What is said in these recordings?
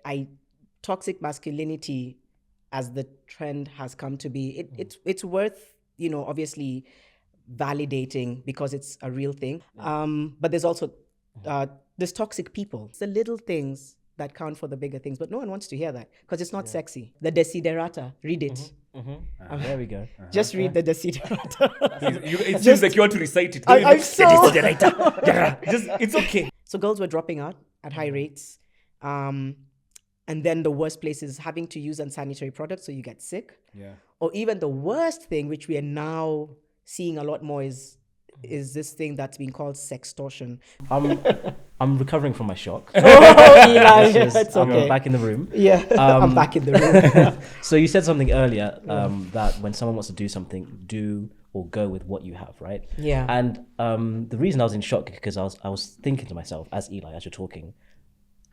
I toxic masculinity as the trend has come to be, it's worth, obviously validating because it's a real thing. But there's also there's toxic people. It's the little things that count for the bigger things, but no one wants to hear that because it's not sexy. The desiderata, read it. There we go. Just read the desiderata. It seems like you want to recite it. I'm so... It's okay. So girls were dropping out at high rates. And then the worst place is having to use unsanitary products so you get sick. Yeah. Or even the worst thing, which we are now seeing a lot more, is this thing that's being called sextortion. I'm recovering from my shock. Oh, Eli, it's I'm okay. back in the room. Yeah, I'm back in the room. So you said something earlier that when someone wants to do something, do or go with what you have, right? Yeah. And the reason I was in shock because I was thinking to myself, as Eli, as you're talking,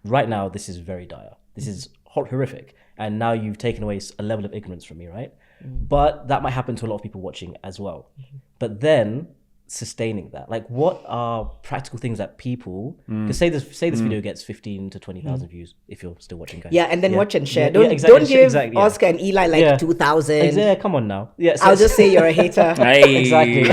right now this is very dire. This is horrific. And now you've taken away a level of ignorance from me, right? But that might happen to a lot of people watching as well. But then sustaining that, like, what are practical things that people, because say this video gets 15 to 20,000 views if you're still watching, guys. Yeah, and then watch and share. Yeah, Don't give Oscar and Eli 2,000. Yeah, come on now. Yeah, so I'll just say you're a hater. exactly.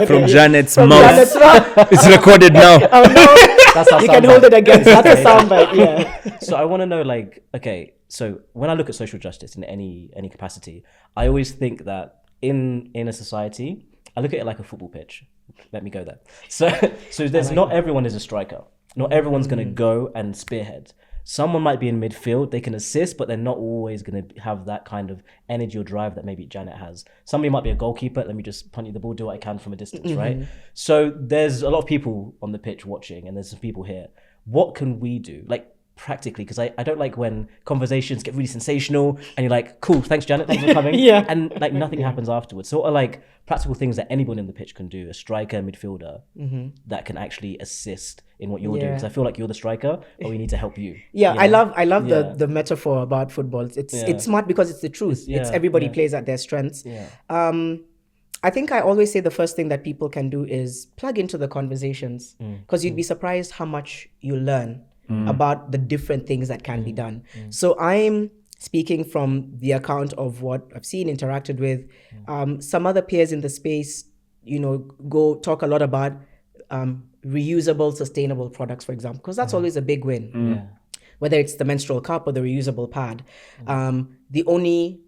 From Janet's From mouth. Janet's mouth. It's recorded now. Oh no! That's our You can soundbite. hold it against. That's a soundbite. Yeah. So I want to know, like, okay, so when I look at social justice in any capacity, I always think that in a society, I look at it like a football pitch. Let me go there. So there's not everyone is a striker. Not everyone's going to go and spearhead. Someone might be in midfield, they can assist, but they're not always going to have that kind of energy or drive that maybe Janet has. Somebody might be a goalkeeper, let me just punt you the ball, do what I can from a distance, right? So there's a lot of people on the pitch watching, and there's some people here. What can we do? Like, practically, because I don't like when conversations get really sensational and you're like, cool, thanks Janet, thanks for coming. And like nothing happens afterwards. So what are like practical things that anyone in the pitch can do, a striker, midfielder, that can actually assist in what you're doing? Because I feel like you're the striker, but we need to help you. Yeah, you know? I love the metaphor about football. It's smart because it's the truth. It's everybody plays at their strengths. I think I always say the first thing that people can do is plug into the conversations, because you'd be surprised how much you learn about the different things that can be done. So I'm speaking from the account of what I've seen, interacted with. Some other peers in the space, go talk a lot about reusable, sustainable products, for example, because that's always a big win. Whether it's the menstrual cup or the reusable pad. The only,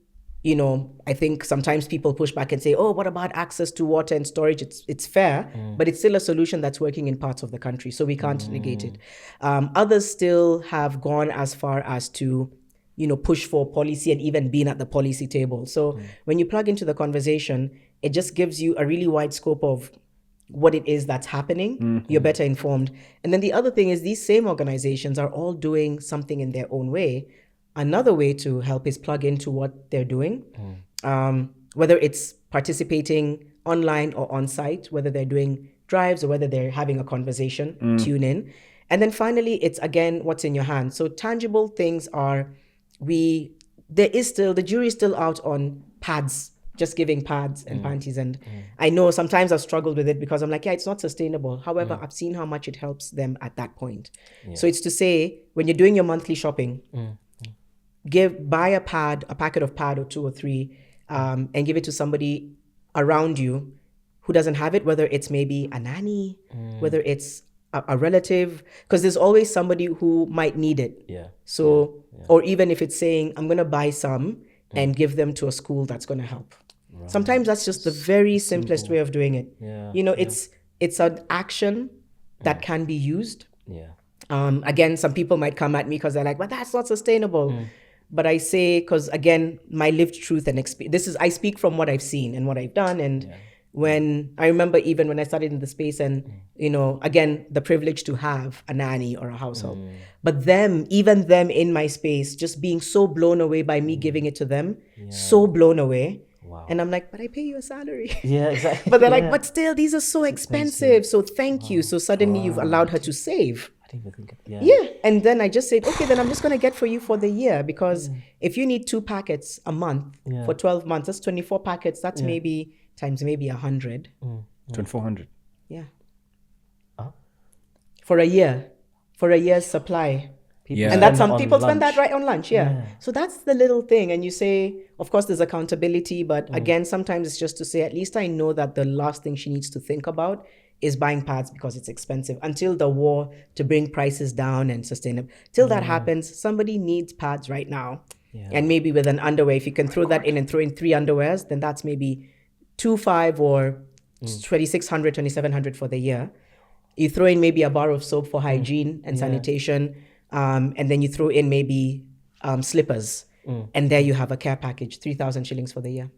I think sometimes people push back and say, oh, what about access to water and storage? It's fair, but it's still a solution that's working in parts of the country, so we can't negate it. Others still have gone as far as to, push for policy and even being at the policy table. So when you plug into the conversation, it just gives you a really wide scope of what it is that's happening. You're better informed. And then the other thing is these same organizations are all doing something in their own way. Another way to help is plug into what they're doing, whether it's participating online or on site, whether they're doing drives or whether they're having a conversation, tune in. And then finally, it's again, what's in your hands. So tangible things are, the jury is still out on pads, just giving pads and panties. And I know sometimes I've struggled with it because I'm like, it's not sustainable. However, I've seen how much it helps them at that point. So it's to say, when you're doing your monthly shopping, buy a packet of pad or 2 or 3, and give it to somebody around you who doesn't have it, whether it's maybe a nanny, whether it's a relative, because there's always somebody who might need it. Or even if it's saying, I'm going to buy some and give them to a school that's going to help. Sometimes that's just the very simplest way of doing it. It's an action that can be used. Again, some people might come at me because they're like, but that's not sustainable. But I say, because again, my lived truth and experience, I speak from what I've seen and what I've done. And when I remember even when I started in the space and, again, the privilege to have a nanny or a household, but even them in my space, just being so blown away by me giving it to them, so blown away. Wow. And I'm like, but I pay you a salary. Yeah, exactly. But they're like, but still, these are so expensive. So thank you. So suddenly you've allowed her to save. I didn't even think of Yeah. And then I just said, okay, then I'm just going to get for you for the year, because if you need 2 packets a month for 12 months, that's 24 packets. That's maybe times maybe 100. 2,400. Yeah. For a year's supply. Yeah. And that's spend some on people spend lunch. that right on lunch. Yeah. So that's the little thing. And you say, of course, there's accountability, but again, sometimes it's just to say, at least I know that the last thing she needs to think about is buying pads because it's expensive. Until the war to bring prices down and sustainable, till that happens, somebody needs pads right now. And maybe with an underwear, if you can throw that in and throw in 3 underwears, then that's maybe 2,500 or 2,600, 2,700 for the year. You throw in maybe a bar of soap for hygiene and sanitation, and then you throw in maybe slippers, and there you have a care package, 3,000 shillings for the year.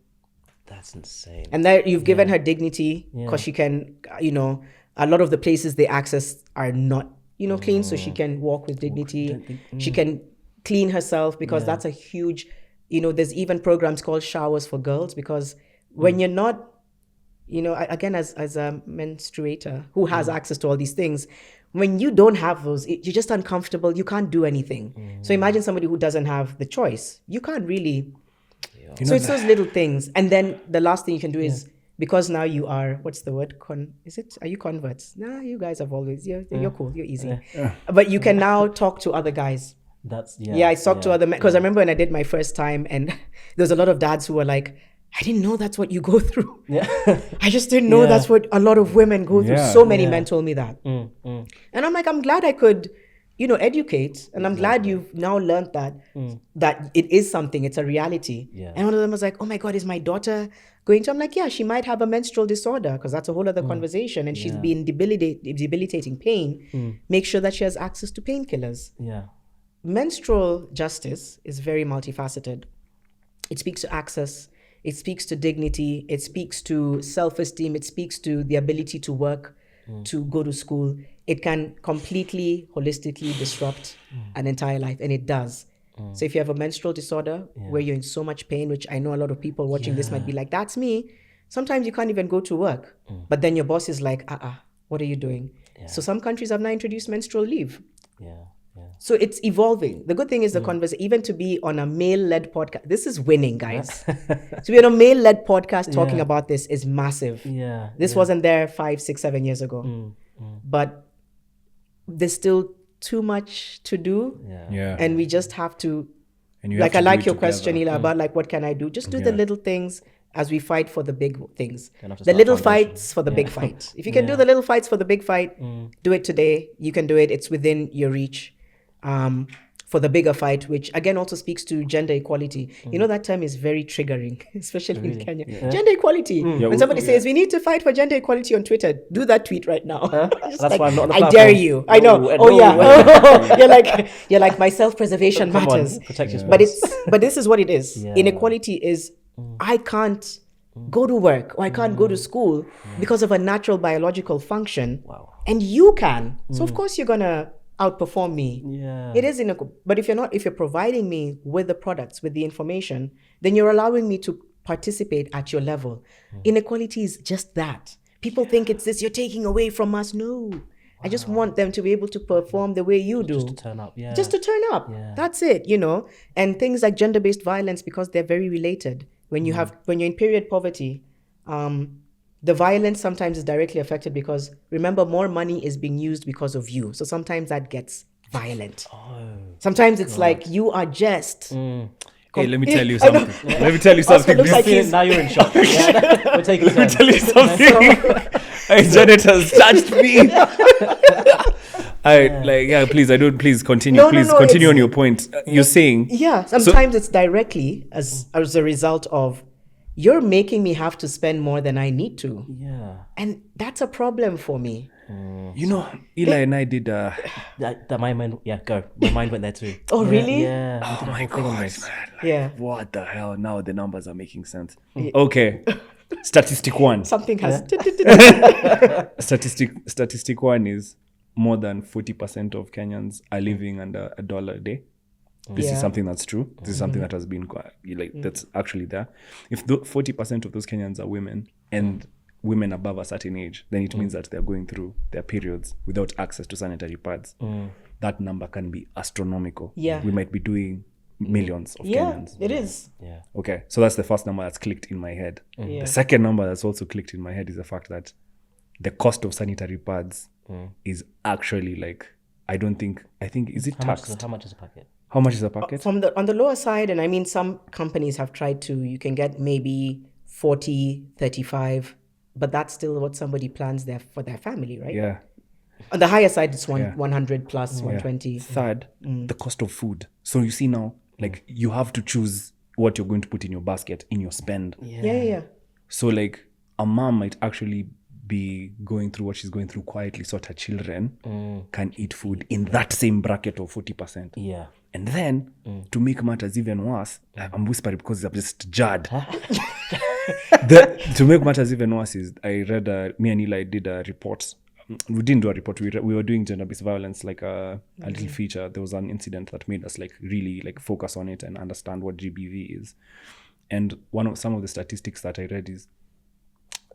That's insane. And there you've given her dignity because she can, a lot of the places they access are not, clean, so she can walk with dignity. She can clean herself because that's a huge, there's even programs called showers for girls because when you're not, again, as a menstruator who has access to all these things, when you don't have those, you're just uncomfortable. You can't do anything. So imagine somebody who doesn't have the choice. You can't really. So it's those little things. And then the last thing you can do is, because now you are, what's the word? Are you converts? Nah, you guys have always, you're cool, you're easy. But you can now talk to other guys. I talked to other men. Because I remember when I did my first time and there was a lot of dads who were like, I didn't know that's what you go through. I just didn't know that's what a lot of women go through. So many men told me that. And I'm like, I'm glad I could, educate. And I'm glad you've now learned that it is something, it's a reality. And one of them was like, oh my God, is my daughter going to? I'm like, yeah, she might have a menstrual disorder because that's a whole other conversation. And she's been debilitating pain. Make sure that she has access to painkillers. Menstrual justice is very multifaceted. It speaks to access. It speaks to dignity. It speaks to self-esteem. It speaks to the ability to work, to go to school. It can completely, holistically disrupt an entire life, and it does. So if you have a menstrual disorder where you're in so much pain, which I know a lot of people watching this might be like, that's me. Sometimes you can't even go to work. But then your boss is like, what are you doing? So some countries have now introduced menstrual leave. So it's evolving. The good thing is the conversation, even to be on a male-led podcast, this is winning, guys. To be on a male-led podcast talking about this is massive. This wasn't there 5, 6, 7 years ago. But there's still too much to do. And we just have to, like, I like your question, Eli, about like, what can I do? Just do the little things as we fight for the big things. The little fights for the big fight. If you can do the little fights for the big fight, do it today. You can do it. It's within your reach. For the bigger fight, which again also speaks to gender equality. That term is very triggering, especially in Kenya. Gender equality. When somebody says, we need to fight for gender equality on Twitter, do that tweet right now. That's like, why I'm not on the I platform. dare you. I know. You're like my self-preservation matters. Protect your space. But this is what it is. Inequality is, I can't go to work or I can't go to school because of a natural biological function. And you can. So of course you're gonna outperform me. It is but if you're providing me with the products, with the information, then you're allowing me to participate at your level. Inequality is just that. People think it's this, you're taking away from us. No. I just want them to be able to perform the way you do. Just to turn up. Just to turn up. That's it, And things like gender-based violence, because they're very related. When you're in period poverty, the violence sometimes is directly affected because, remember, more money is being used because of you. So sometimes that gets violent. Sometimes it's like you are just... Hey, let me tell you something. Let me tell you something. Now you're in shock. We're taking Let me tell you something. Hey, Janet has touched me. Please continue. Continue on your point. You're saying... Yeah, sometimes it's directly as a result of you're making me have to spend more than I need to. And that's a problem for me. Eli and I did... my mind went there too. Oh, really? Yeah. Oh my God, man. What the hell? Now the numbers are making sense. Okay. Statistic 1. Something has... Statistic 1 is more than 40% of Kenyans are living under $1 a day. This is something that's true. This is something that has been that's actually there. If 40% of those Kenyans are women and women above a certain age, then it means that they're going through their periods without access to sanitary pads. That number can be astronomical. We might be doing millions of Kenyans. It is. Okay, so that's the first number that's clicked in my head. The second number that's also clicked in my head is the fact that the cost of sanitary pads is actually like I think is it taxed? How much is a packet? How much is a packet? On the lower side, and I mean, some companies have tried to, you can get maybe 40, 35, but that's still what somebody plans there for their family, right? Yeah. On the higher side, it's 100 plus 120. Third, the cost of food. So you see now, like you have to choose what you're going to put in your basket, in your spend. Yeah. So like a mom might actually be going through what she's going through quietly so that her children can eat food in that same bracket of 40%. Yeah. And then to make matters even worse, I'm whispering because I'm just jarred. To make matters even worse is I read, me and Eli did a report. We didn't do a report. We were doing gender-based violence, like a little feature. There was an incident that made us like really like focus on it and understand what GBV is. And some of the statistics that I read is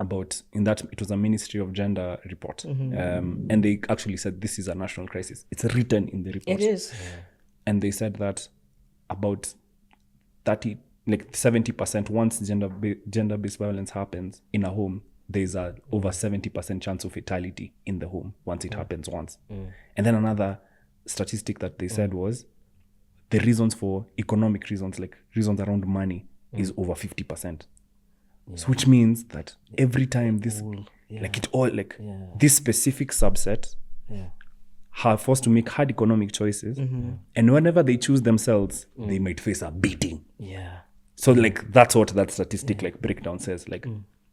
about, in that it was a Ministry of Gender report, and they actually said this is a national crisis. It's written in the report. It is. And they said that about 70% once gender-based violence happens in a home, there's a over 70% chance of fatality in the home once it happens once. And then another statistic that they said was the reasons for economic reasons, like reasons around money, is over 50%. So which means that every time this specific subset are forced to make hard economic choices, and whenever they choose themselves, they might face a beating. Yeah. So like that's what that statistic like breakdown says. Like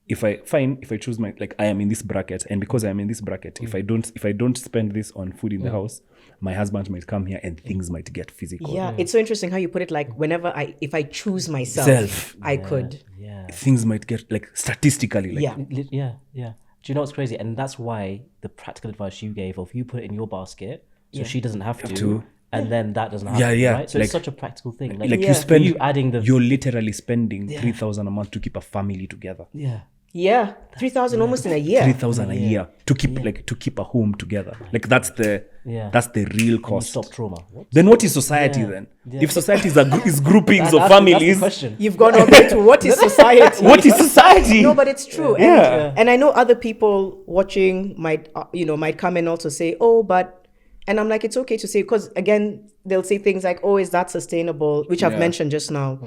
if I choose my, like I am in this bracket, and because I am in this bracket, if I don't spend this on food in the house, my husband might come here and things might get physical. Yeah, it's so interesting how you put it. Like if I choose myself, I could. Yeah. Things might get like statistically like Yeah. Do you know what's crazy? And that's why the practical advice you gave of you put it in your basket so she doesn't have to. And then that doesn't happen, right? So like, it's such a practical thing. Like you spend, you're literally spending 3,000 a month to keep a family together. Yeah, 3,000 almost in a year. 3,000 a year to keep a home together. Like that's the real cost. Stop trauma. Then what is society then? If society is groupings of families, you've gone all the way to what is society? What is society? No, but it's true. And I know other people watching might come and also say, oh, but. And I'm like, it's okay to say, because again, they'll say things like, oh, is that sustainable? Which I've mentioned just now.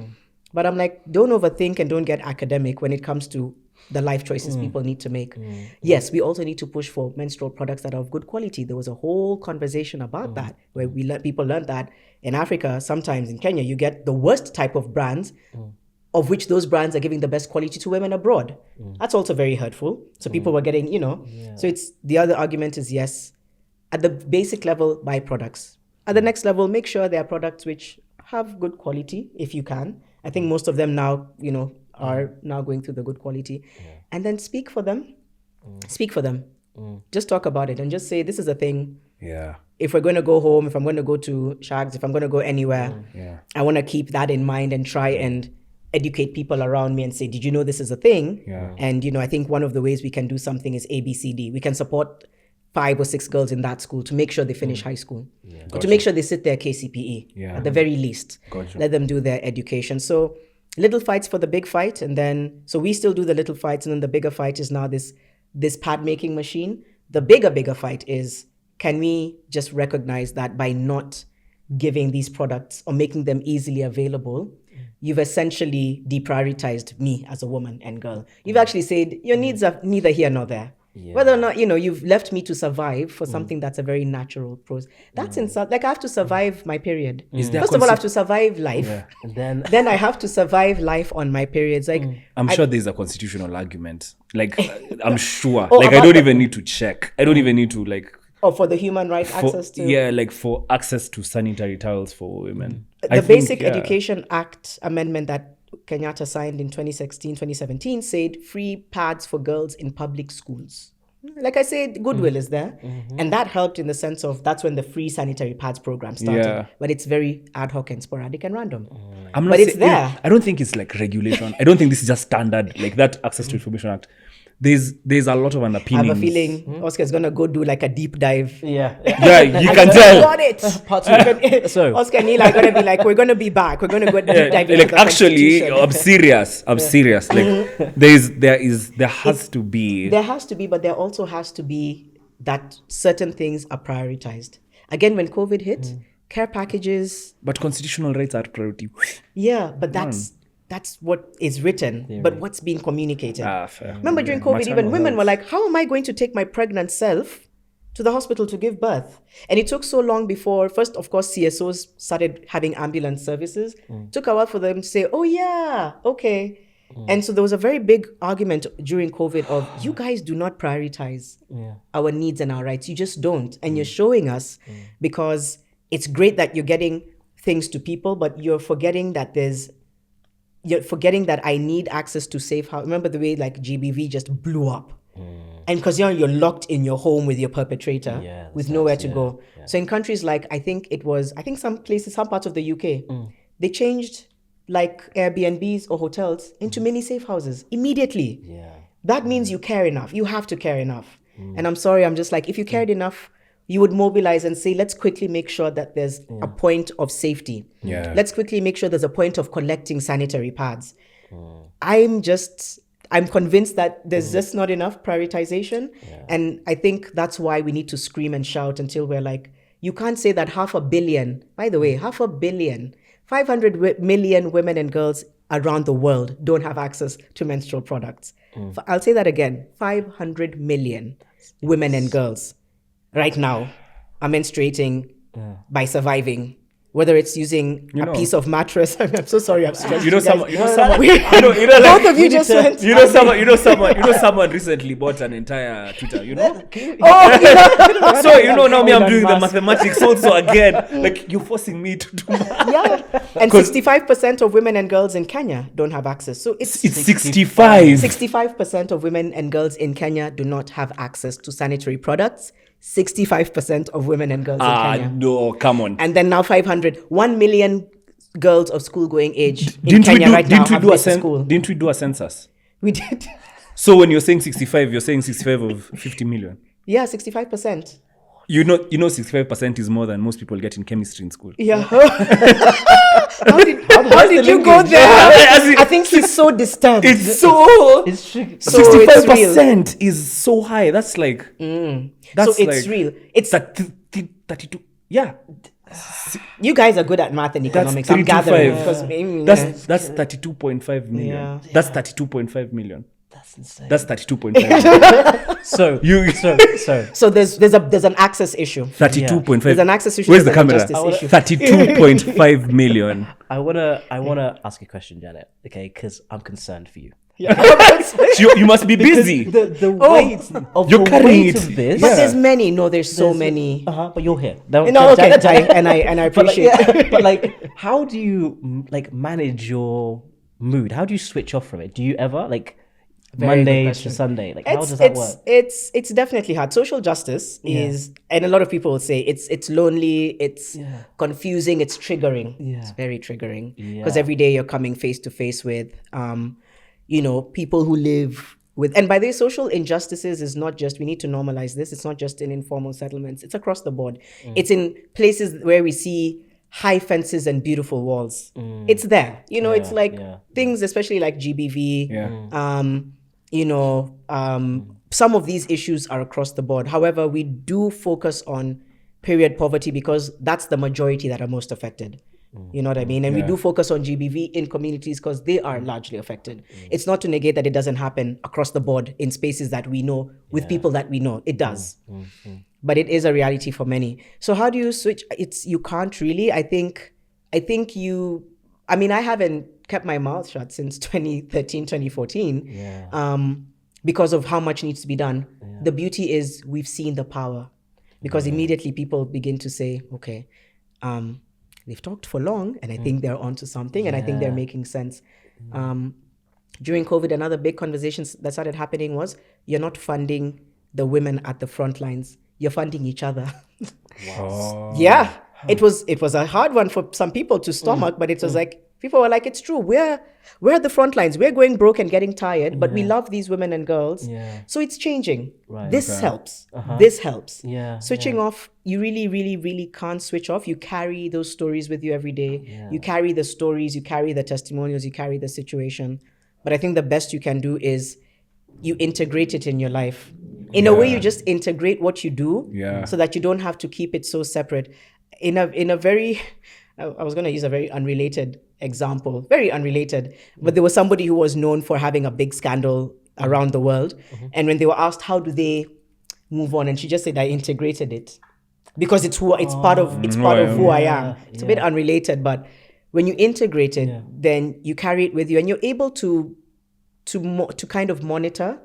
But I'm like, don't overthink and don't get academic when it comes to the life choices people need to make. Yes, we also need to push for menstrual products that are of good quality. There was a whole conversation about that, where people learned that in Africa, sometimes in Kenya, you get the worst type of brands, of which those brands are giving the best quality to women abroad. That's also very hurtful. So people were getting, so it's, the other argument is, yes, at the basic level, buy products. At the next level, make sure they are products which have good quality, if you can. I think most of them now, are now going through the good quality. And then speak for them. Speak for them. Just talk about it and just say, this is a thing. Yeah. If we're going to go home, if I'm going to go to Shags, if I'm going to go anywhere, I want to keep that in mind and try and educate people around me and say, did you know this is a thing? Yeah. And, I think one of the ways we can do something is ABCD. We can support 5 or 6 girls in that school to make sure they finish high school, or to make sure they sit their KCPE at the very least. Let them do their education. So little fights for the big fight, and then so we still do the little fights, and then the bigger fight is now this pad making machine. The bigger fight is, can we just recognize that by not giving these products or making them easily available, you've essentially deprioritized me as a woman and girl. You've actually said your needs are neither here nor there. Whether or not, you've left me to survive for something that's a very natural process. That's insult. Like I have to survive my period. First of all, I have to survive life. And then I have to survive life on my periods. Like I'm sure there's a constitutional argument. Like I'm sure. Like I don't even need to check. I don't even need to like. Oh, for the human right access to. Yeah, like for access to sanitary towels for women. The Basic Education Act amendment that Kenyatta signed in 2017 said free pads for girls in public schools. Like I said, goodwill is there. And that helped in the sense of, that's when the free sanitary pads program started. Yeah. But it's very ad hoc and sporadic and random. But it's there. I don't think it's like regulation. I don't think this is just standard, like that Access to Information Act. There's a lot of underpinnings. I have a feeling Oscar's gonna go do like a deep dive. Yeah, you can tell. Got it. Part 2. So Oscar and Eli are gonna be like, we're gonna be back. We're gonna go deep dive. Like actually, I'm serious. Like there has to be, but there also has to be that certain things are prioritized. Again, when COVID hit, care packages. But constitutional rights are priority. Yeah, but that's what is written, but what's being communicated. Fair. Remember during COVID, even women were like, how am I going to take my pregnant self to the hospital to give birth? And it took so long before, first, of course, CSOs started having ambulance services. Took a while for them to say, oh yeah, okay. And so there was a very big argument during COVID of, you guys do not prioritize our needs and our rights. You just don't. And you're showing us because it's great that you're getting things to people, but you're forgetting that I need access to safe house. Remember the way like GBV just blew up? And because you're locked in your home with your perpetrator with nowhere to go. So in countries like, I think some parts of the UK, they changed like Airbnbs or hotels into mini safe houses immediately. That means you care enough. You have to care enough. And I'm sorry, I'm just like, if you cared enough, you would mobilize and say, let's quickly make sure that there's a point of safety. Let's quickly make sure there's a point of collecting sanitary pads. I'm convinced that there's just not enough prioritization. And I think that's why we need to scream and shout until we're like, you can't say that 500 million, 500 million women and girls around the world don't have access to menstrual products. I'll say that again, 500 million women and girls right now are menstruating by surviving, whether it's using a piece of mattress. I'm so sorry, I'm stressed. Someone Both of you just went. Someone recently bought an entire Twitter, Oh, so now me, I'm doing the mathematics also again. Like, you're forcing me to do math. Yeah. And 65% of women and girls in Kenya don't have access. So it's 65. 65% of women and girls in Kenya do not have access to sanitary products. 65% of women and girls in Kenya. No, come on. And then now 1 million girls of school-going age in Kenya right now have missed school. Didn't we do a census? We did. So when you're saying 65, you're saying 65 of 50 million. Yeah, 65%. You know 65% is more than most people get in chemistry in school. Yeah. How did you go there? I think he's so disturbed. It's so... It's tricky. So it's real. 65% is so high. That's like... That's so it's real. It's 32. Yeah. You guys are good at math and economics. I'm gathering. That's 32.5 million. Yeah. That's 32.5 million. That's insane. That's 32.5 So So there's an access issue. 32.5. There's an access issue. Where's the camera? Issue. 32.5 million. I wanna ask a question, Janet. Okay, because I'm concerned for you. You must be busy. The weight of You're carrying it. Of this. But there's many. No, there's so many. But you're here. No, okay. And I appreciate it. But like, how do you like manage your mood? How do you switch off from it? Do you ever like Monday to Sunday? Like, how does that work? It's definitely hard. Social justice is, and a lot of people will say it's lonely, it's confusing, it's triggering. It's very triggering because every day you're coming face to face with, people who live with, and by the way, social injustices is not just, we need to normalize this. It's not just in informal settlements. It's across the board. It's in places where we see high fences and beautiful walls. It's there. It's like things, especially like GBV. Some of these issues are across the board. However, we do focus on period poverty because that's the majority that are most affected. You know what I mean? And we do focus on GBV in communities because they are largely affected. It's not to negate that it doesn't happen across the board in spaces that we know with people that we know. It does. But it is a reality for many. So how do you switch? You can't really. I think I haven't kept my mouth shut since 2013, 2014 because of how much needs to be done. The beauty is we've seen the power because immediately people begin to say, okay, they've talked for long and I think they're onto something and I think they're making sense. During COVID, another big conversation that started happening was you're not funding the women at the front lines. You're funding each other. Wow. Yeah. It was a hard one for some people to stomach, but it was like, people were like, it's true. We're at the front lines. We're going broke and getting tired, but we love these women and girls. So it's changing. Right. This helps. This helps. Switching Yeah. off, you really, really, really can't switch off. You carry those stories with you every day. You carry the stories, you carry the testimonials, you carry the situation. But I think the best you can do is you integrate it in your life. In a way, you just integrate what you do Yeah. so that you don't have to keep it so separate. In a very, I was going to use a very unrelated example, very unrelated, but there was somebody who was known for having a big scandal around the world. And when they were asked, how do they move on? And she just said, I integrated it because it's part of who I am. It's a bit unrelated, but when you integrate it, then you carry it with you and you're able to kind of monitor.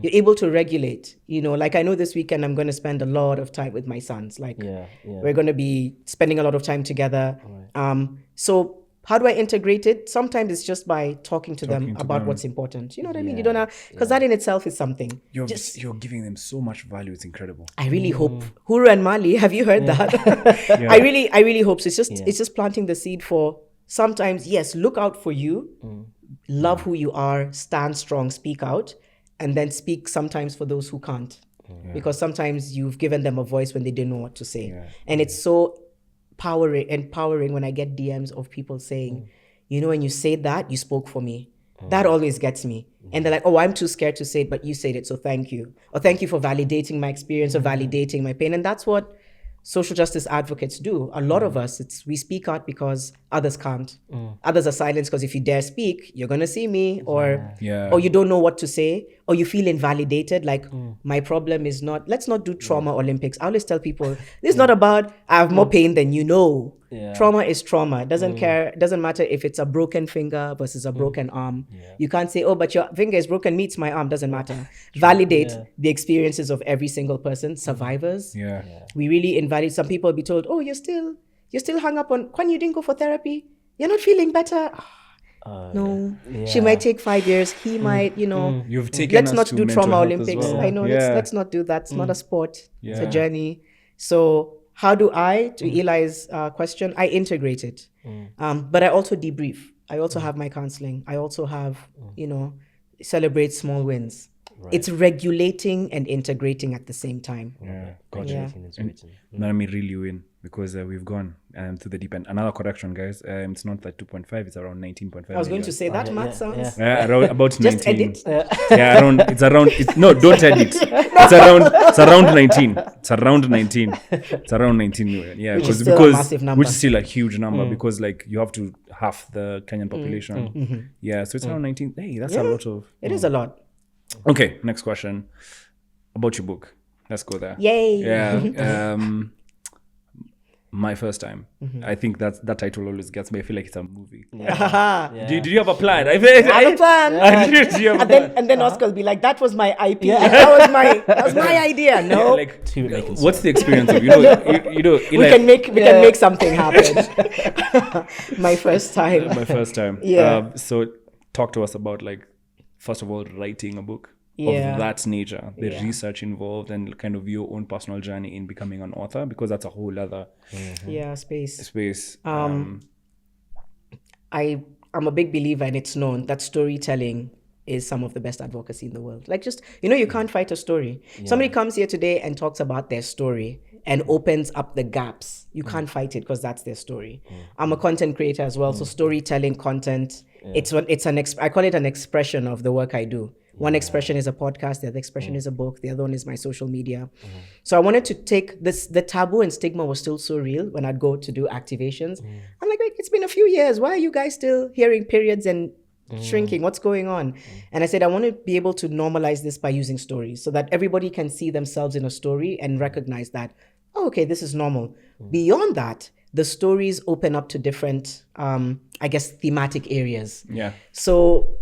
You're able to regulate, like I know this weekend I'm going to spend a lot of time with my sons. Like we're going to be spending a lot of time together. So how do I integrate it? Sometimes it's just by talking to them about what's important. You know what I mean? You don't have, because that in itself is something. You're giving them so much value. It's incredible. I really hope. Huru and Mali, have you heard that? I really hope so. It's just planting the seed for sometimes, yes, look out for you, love who you are, stand strong, speak out. And then speak sometimes for those who can't. Because sometimes you've given them a voice when they didn't know what to say. And it's so empowering when I get DMs of people saying, when you say that, you spoke for me. That always gets me. And they're like, oh, I'm too scared to say it, but you said it, so thank you. Or thank you for validating my experience or validating my pain. And that's what social justice advocates do. A lot of us, we speak out because others can't. Others are silenced because if you dare speak, you're going to see me, or you don't know what to say, or you feel invalidated. Like, my problem is not, let's not do trauma Olympics. I always tell people, this is not about, I have more pain than you know. Trauma is trauma. It doesn't matter if it's a broken finger versus a broken arm. You can't say, oh, but your finger is broken, meets my arm. Doesn't matter. Validate the experiences of every single person. Survivors. We really invalidate. Some people will be told, oh, you're still hung up on, when you didn't go for therapy, you're not feeling better. No, she might take 5 years. He might, You've taken let's us not to do mental trauma health Olympics. as well. I know. Let's not do that. It's not a sport. It's a journey. So how do I, to Eli's question, I integrate it. But I also debrief. I also have my counseling. I also have, celebrate small wins. Right. It's regulating and integrating at the same time. Gotcha. Let me reel you in because we've gone to the deep end. Another correction, guys. It's not that 2.5. It's around 19.5. I was going to say that math sounds. Around about just 19. Edit. It's around. No, don't edit. It's around 19. It's around 19. It's around 19 million. Yeah, which is still a massive number. Which is still a huge number because you have to half the Kenyan population. Yeah, so it's around 19. Hey, that's a lot of. It is a lot. Okay, next question about your book. Let's go there. Yay! Yeah, my first time. I think that title always gets me. I feel like it's a movie. Did you have a plan? I had a plan. Did you have a plan? And then Oscar will be like, "That was my IP. That was my idea." No, like what's the experience of Eli, we can make something happen. My first time. My first time. Yeah. So talk to us about first of all, writing a book of that nature, the research involved, and kind of your own personal journey in becoming an author, because that's a whole other space. I'm a big believer, and it's known that storytelling is some of the best advocacy in the world. Like, just, you can't fight a story. Somebody comes here today and talks about their story and opens up the gaps. You can't fight it because that's their story. I'm a content creator as well, so storytelling content, I call it an expression of the work I do. One expression is a podcast, the other expression is a book, the other one is my social media. So I wanted to take this, the taboo and stigma was still so real when I'd go to do activations. I'm like, wait, it's been a few years. Why are you guys still hearing periods and shrinking? What's going on? And I said, I want to be able to normalize this by using stories so that everybody can see themselves in a story and recognize that, oh, okay, this is normal. Beyond that, the stories open up to different, thematic areas. Yeah. So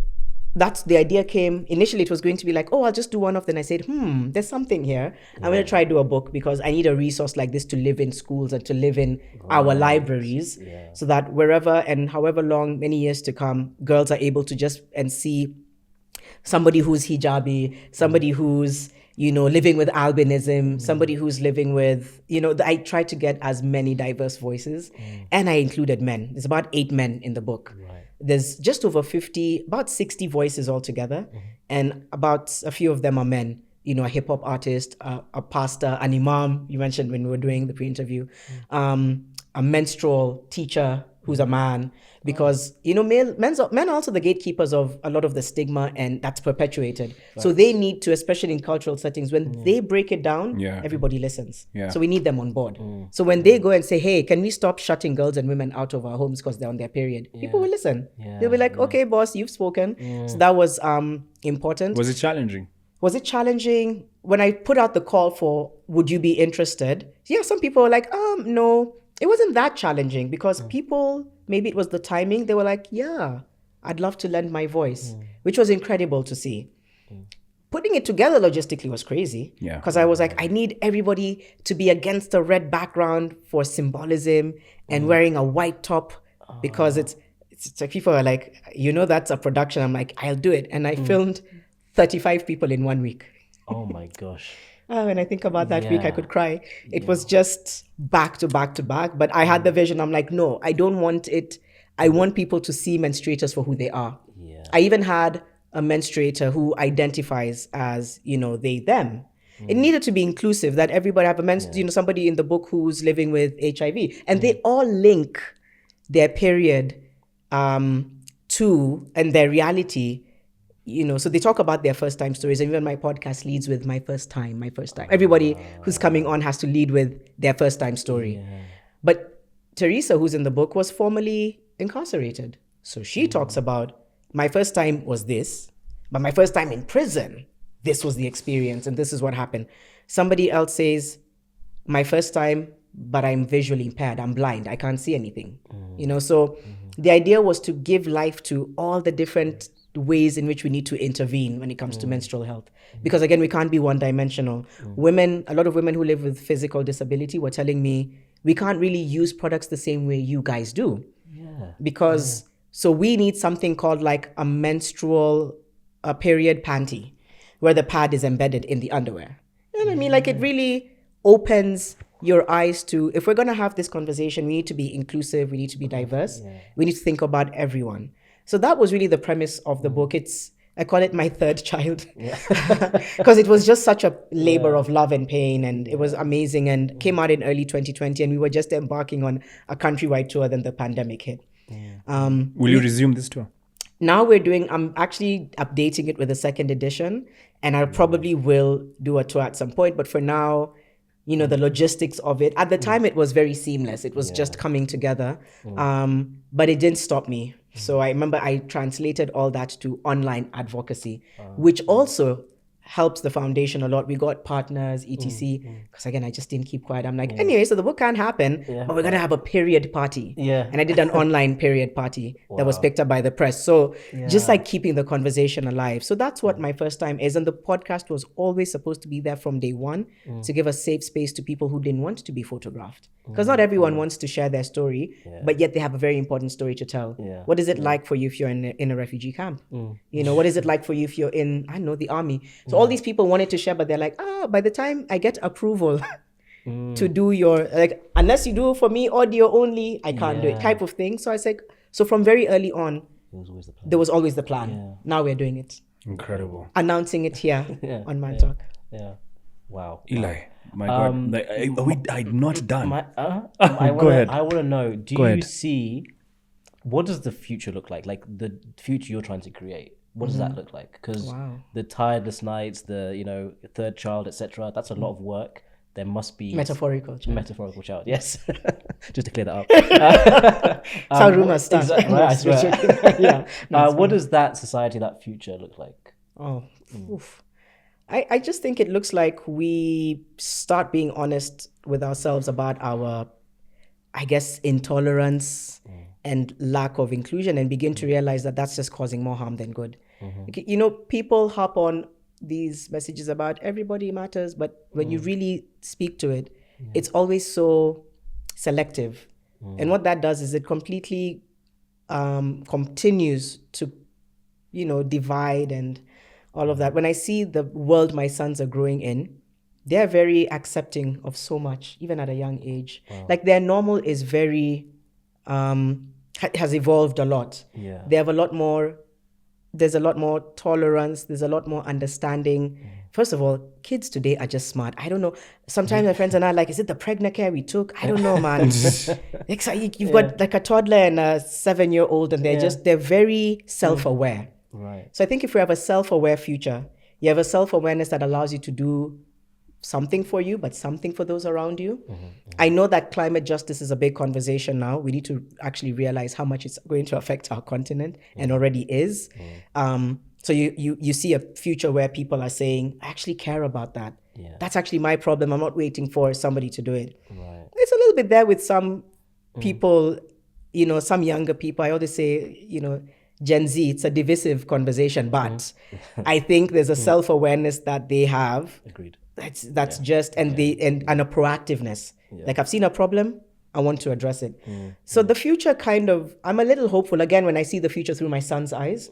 that's the idea came. Initially, it was going to be like, oh, I'll just do one of them. I said, there's something here. I'm going to try to do a book because I need a resource like this to live in schools and to live in our libraries so that wherever and however long, many years to come, girls are able to just and see somebody who's hijabi, somebody who's, living with albinism, somebody who's living with, I try to get as many diverse voices. And I included men. There's about 8 men in the book. Right. There's just over about 60 voices altogether. And about a few of them are men. A hip hop artist, a pastor, an imam, you mentioned when we were doing the pre-interview, a menstrual teacher who's a man. because men are also the gatekeepers of a lot of the stigma, and that's perpetuated. So they need to, especially in cultural settings, when they break it down, everybody listens. So we need them on board. So when they go and say, hey, can we stop shutting girls and women out of our homes because they're on their period, people will listen. They'll be like, okay, boss, you've spoken. So that was important. Was it challenging? Was it challenging? When I put out the call for, would you be interested? Yeah, some people were like, no. It wasn't that challenging because people, maybe it was the timing, they were like, yeah, I'd love to lend my voice, which was incredible to see. Putting it together logistically was crazy. Because I was like, I need everybody to be against a red background for symbolism and wearing a white top because it's like people are like, that's a production. I'm like, I'll do it. And I filmed 35 people in 1 week. Oh my gosh. When I think about that week, I could cry. It was just back to back to back. But I had the vision. I'm like, no, I don't want it. I want people to see menstruators for who they are. I even had a menstruator who identifies as, they, them. It needed to be inclusive, that everybody have a somebody in the book who's living with HIV. And they all link their period to, and their reality, so they talk about their first time stories, and even my podcast leads with my first time. Everybody who's coming on has to lead with their first time story. But Teresa, who's in the book, was formerly incarcerated. So she talks about, my first time was this, but my first time in prison, this was the experience, and this is what happened. Somebody else says, my first time, but I'm visually impaired. I'm blind. I can't see anything. So the idea was to give life to all the different ways in which we need to intervene when it comes to menstrual health. Because again, we can't be one-dimensional. A lot of women who live with physical disability were telling me, we can't really use products the same way you guys do. So we need something called like a menstrual period panty, where the pad is embedded in the underwear. You know what I mean? Like, it really opens your eyes to, if we're going to have this conversation, we need to be inclusive, we need to be diverse, we need to think about everyone. So that was really the premise of the book. I call it my third child, because it was just such a labor of love and pain, and it was amazing, and came out in early 2020, and we were just embarking on a countrywide tour, then the pandemic hit. Will you resume this tour? Now I'm actually updating it with a second edition, and I probably will do a tour at some point, but for now, the logistics of it. At the time, it was very seamless. It was just coming together. But it didn't stop me. So I remember I translated all that to online advocacy, which also helps the foundation a lot. We got partners, etc. Because again, I just didn't keep quiet. I'm like, anyway, so the book can't happen, but we're going to have a period party. And I did an online period party that was picked up by the press. So just like keeping the conversation alive. So that's what my first time is. And the podcast was always supposed to be there from day one to give a safe space to people who didn't want to be photographed. Because not everyone wants to share their story, but yet they have a very important story to tell. What is it like for you if you're in a refugee camp? What is it like for you if you're in, the army? So all these people wanted to share, but they're like, by the time I get approval to do your, unless you do it for me audio only, I can't do it, type of thing. So I said, so from very early on, there was always the plan. Now we're doing it. Incredible. Announcing it here on Mantalk. Wow. Eli, my God, I'm not done. Go ahead. I want to know, you see, what does the future look like? Like the future you're trying to create, what does that look like? Because the tireless nights, the third child, etc. That's a lot of work. There must be metaphorical child. Yes, just to clear that up. That's how rumors start. Right, I swear. What does that society, that future look like? I just think it looks like we start being honest with ourselves about our, intolerance and lack of inclusion, and begin to realize that that's just causing more harm than good. People hop on these messages about everybody matters, but when you really speak to it, it's always so selective. And what that does is it completely continues to, divide and all of that. When I see the world my sons are growing in, they're very accepting of so much, even at a young age. Like their normal is very, has evolved a lot. They have there's a lot more tolerance, there's a lot more understanding. First of all, kids today are just smart. I don't know. Sometimes my friends and I are like, is it the pregnant care we took? I don't know, man. You've got like a toddler and a 7-year-old, and they're very self-aware. Right. So I think if we have a self-aware future, you have a self-awareness that allows you to do something for you, but something for those around you. I know that climate justice is a big conversation now. We need to actually realize how much it's going to affect our continent, and already is. So you see a future where people are saying, I actually care about that. Yeah. That's actually my problem. I'm not waiting for somebody to do it. Right. It's a little bit there with some people, some younger people. I always say, Gen Z, it's a divisive conversation, but I think there's a self-awareness that they have. Agreed. That's just, and a proactiveness. Yeah. Like, I've seen a problem, I want to address it. So the future I'm a little hopeful again when I see the future through my son's eyes.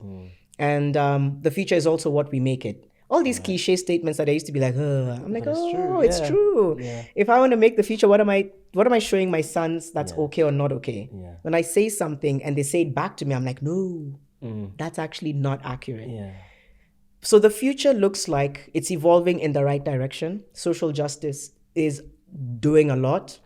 And the future is also what we make it. All these cliche statements that I used to be like, I'm like, it's true. Yeah. If I want to make the future, what am I showing my sons that's okay or not okay? Yeah. When I say something and they say it back to me, I'm like, no, that's actually not accurate. Yeah. So the future looks like it's evolving in the right direction. Social justice is doing a lot,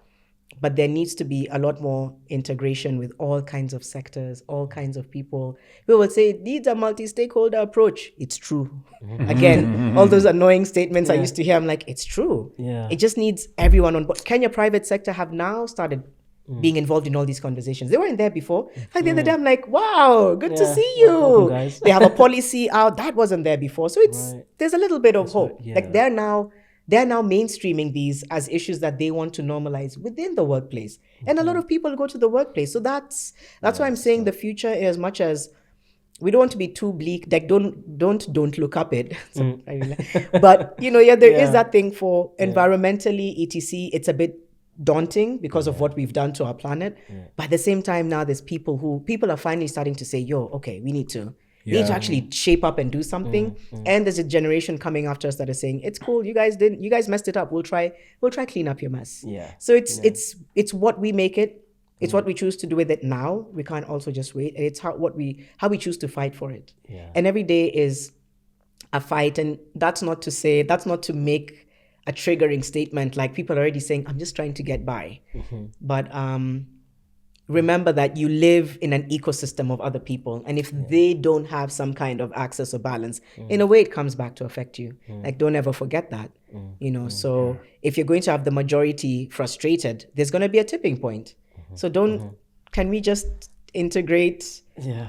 but there needs to be a lot more integration with all kinds of sectors, all kinds of people. We would say it needs a multi-stakeholder approach. It's true. Again, all those annoying statements I used to hear, I'm like, it's true. Yeah. It just needs everyone on board. Kenya private sector have now started being involved in all these conversations. They weren't there before. Like the other day, I'm like, wow, good to see you. Welcome, guys. They have a policy out that wasn't there before. So there's a little bit of hope. Like they're now mainstreaming these as issues that they want to normalize within the workplace. And a lot of people go to the workplace. So that's why I'm saying the future, as much as we don't want to be too bleak, like don't look up it. But there is that thing for environmentally, etc. It's a bit daunting because of what we've done to our planet. But at the same time, now there's people are finally starting to say, okay, we need to actually shape up and do something. And there's a generation coming after us that are saying, it's cool, you guys messed it up. We'll try clean up your mess. Yeah. So it's what we make it. It's what we choose to do with it now. We can't also just wait. And it's how we choose to fight for it. Yeah. And every day is a fight. And that's not to make a triggering statement like people are already saying, I'm just trying to get by. But remember that you live in an ecosystem of other people. And if they don't have some kind of access or balance, in a way it comes back to affect you. Like, don't ever forget that. So if you're going to have the majority frustrated, there's going to be a tipping point. So can we just integrate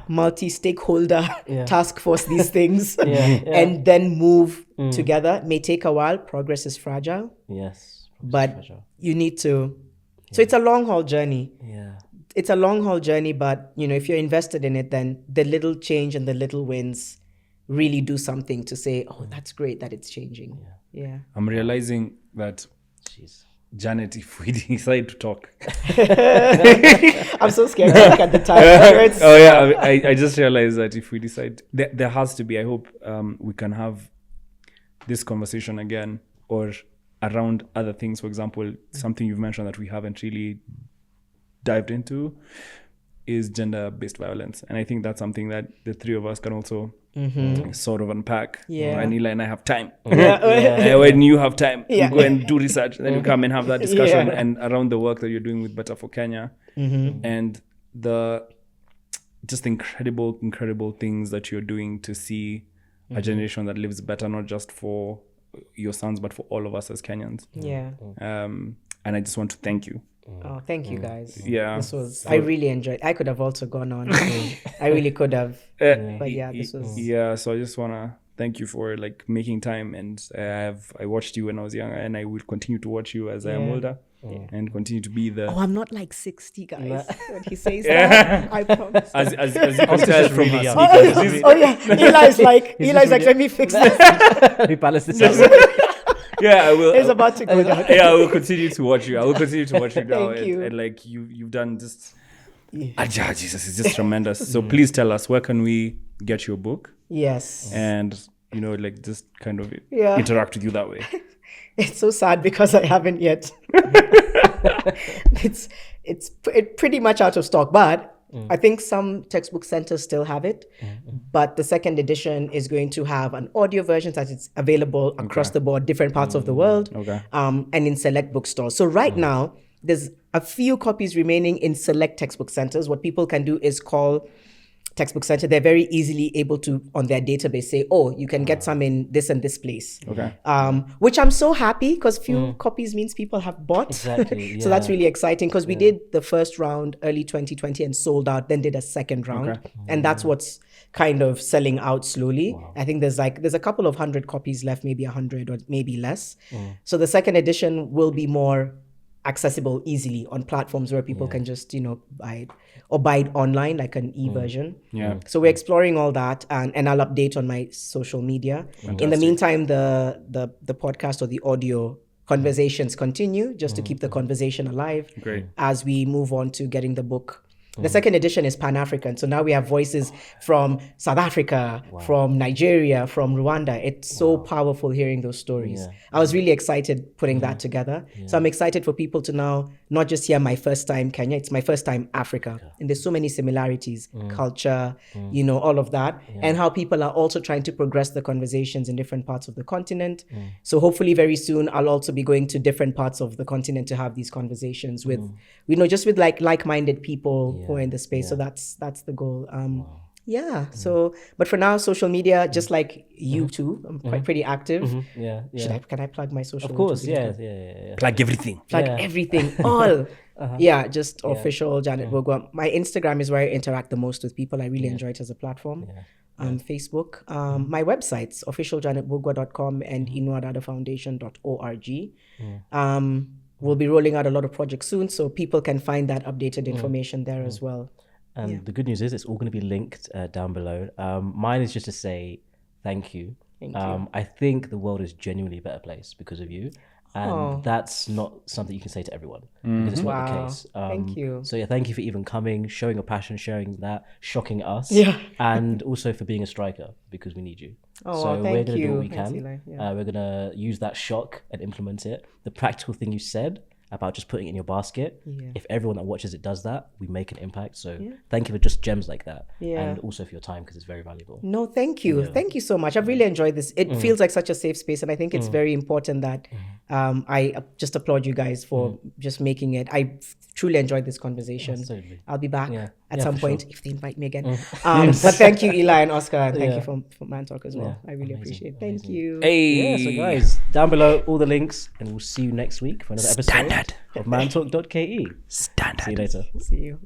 multi-stakeholder task force these things and then move together? It may take a while. Progress is fragile. Yes. But you need to. So it's a long haul journey. Yeah. It's a long haul journey, but if you're invested in it, then the little change and the little wins really do something to say, that's great that it's changing. Yeah. I'm realizing that, Janet, if we decide to talk, I'm so scared to look at the time. I just realized that if we decide, there has to be. I hope we can have this conversation again, or around other things. For example, something you've mentioned that we haven't really dived into is gender-based violence, and I think that's something that the three of us can also sort of unpack. And Eli and I have time. When you have time, you go and do research, and then you come and have that discussion and around the work that you're doing with Better for Kenya, and the just incredible things that you're doing to see a generation that lives better, not just for your sons but for all of us as Kenyans. And I just want to thank you. Oh, thank you guys. I really enjoyed. I could have also gone on. I really could have. But this was. So I just wanna thank you for making time, and I watched you when I was younger, and I will continue to watch you as I am older, and continue to be the. I'm not like 60, guys. When he says that, I promise. As you can tell from really us. Eli's like, let me fix this. We balance this out. I will. He's about to go down. I will continue to watch you. I will continue to watch you now. Thank you. And you've done just. Jesus, it's just tremendous. So please tell us, where can we get your book? Yes. And just kind of interact with you that way. It's so sad because I haven't yet. It's pretty much out of stock, but I think some textbook centers still have it, but the second edition is going to have an audio version that is available across the board, different parts of the world, and in select bookstores. So right now, there's a few copies remaining in select textbook centers. What people can do is call textbook center. They're very easily able to, on their database, say, oh, you can get some in this and this place. Which I'm so happy, because few copies means people have bought. Exactly. So that's really exciting, because we did the first round early 2020 and sold out, then did a second round. And that's what's kind of selling out slowly. I think there's a couple of 100 copies left, maybe 100 or maybe less. So the second edition will be more accessible easily on platforms where people can just, buy it, or buy it online, like an e-version. So we're exploring all that, and I'll update on my social media. Fantastic. In the meantime, the podcast or the audio conversations continue, just to keep the conversation alive. As we move on to getting the book. The second edition is Pan-African. So now we have voices from South Africa, from Nigeria, from Rwanda. It's so powerful hearing those stories. I was really excited putting that together. So I'm excited for people to now not just hear my first time Kenya, it's my first time Africa. And there's so many similarities, culture, all of that. And how people are also trying to progress the conversations in different parts of the continent. So hopefully very soon, I'll also be going to different parts of the continent to have these conversations with, just with like-minded people who are in the space. So that's the goal. So, but for now, social media, just like you two, I'm quite pretty active. Can I plug my social? Of course, yeah. Plug everything. Everything, all. Just official Janet Mbugua. My Instagram is where I interact the most with people. I really enjoy it as a platform. Facebook. My websites, officialjanetmbugua.com and inuadadafoundation.org. We'll be rolling out a lot of projects soon, so people can find that updated information there as well. And the good news is it's all going to be linked down below. Mine is just to say thank you. Thank you. I think the world is genuinely a better place because of you. And that's not something you can say to everyone, because it's not the case. Thank you. So thank you for even coming, showing your passion, sharing that, shocking us, and also for being a striker, because we need you. So we're going to do what we can. We're going to use that shock and implement it. The practical thing you said about just putting it in your basket, if everyone that watches it does that, we make an impact. So thank you for just gems like that, and also for your time, because it's very valuable. No, thank you. Thank you so much. I've really enjoyed this. It feels like such a safe space, and I think it's very important that I just applaud you guys for just making it. I truly enjoyed this conversation. I'll be back at some point if they invite me again. But thank you, Eli and Oscar, and thank you for Mantalk as well. I really appreciate it. Thank you. So guys, down below all the links, and we'll see you next week for another episode of Mantalk.ke. Standard. See you later. See you.